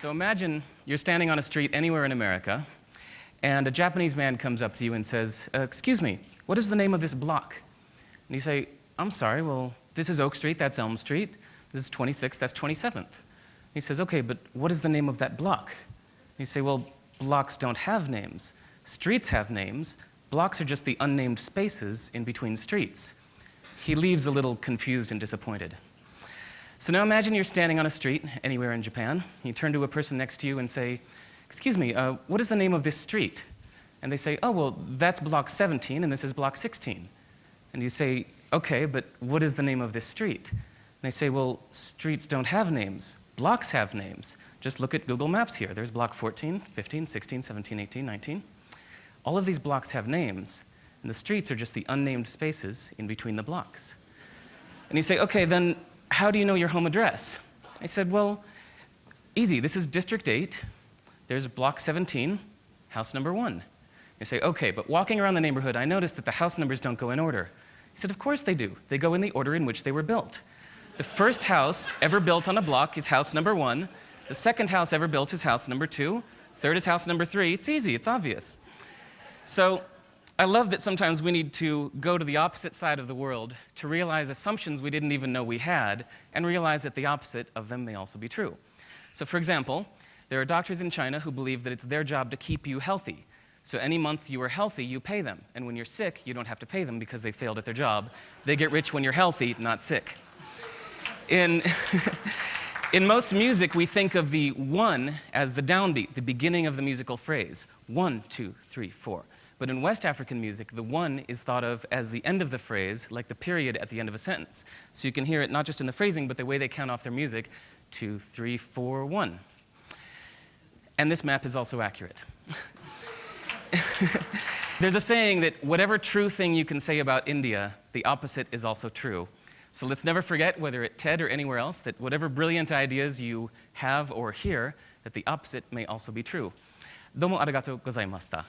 So imagine you're standing on a street anywhere in America, and a Japanese man comes up to you and says, excuse me, what is the name of this block? And you say, I'm sorry, well, this is Oak Street, that's Elm Street. This is 26th, that's 27th. He says, okay, but what is the name of that block? And you say, well, blocks don't have names. Streets have names. Blocks are just the unnamed spaces in between streets. He leaves a little confused and disappointed. So now imagine you're standing on a street anywhere in Japan. You turn to a person next to you and say, excuse me, what is the name of this street? And they say, oh, well, that's block 17 and this is block 16. And you say, okay, but what is the name of this street? And they say, well, streets don't have names. Blocks have names. Just look at Google Maps here. There's block 14, 15, 16, 17, 18, 19. All of these blocks have names, and the streets are just the unnamed spaces in between the blocks. And you say, okay, then how do you know your home address? I said, well, easy. This is District 8. There's block 17, house number 1. You say, okay, but walking around the neighborhood, I noticed that the house numbers don't go in order. He said, of course they do. They go in the order in which they were built. The first house ever built on a block is house number 1. The second house ever built is house number 2. Third is house number 3. It's easy. It's obvious. So I love that sometimes we need to go to the opposite side of the world to realize assumptions we didn't even know we had, and realize that the opposite of them may also be true. So for example, there are doctors in China who believe that it's their job to keep you healthy. So any month you are healthy, you pay them. And when you're sick, you don't have to pay them because they failed at their job. They get rich when you're healthy, not sick. In most music, we think of the 1 as the downbeat, the beginning of the musical phrase. 1, 2, 3, 4. But in West African music, the 1 is thought of as the end of the phrase, like the period at the end of a sentence. So you can hear it not just in the phrasing, but the way they count off their music. 2, 3, 4, 1. And this map is also accurate. There's a saying that whatever true thing you can say about India, the opposite is also true. So let's never forget, whether at TED or anywhere else, that whatever brilliant ideas you have or hear, that the opposite may also be true. どうもありがとうございました。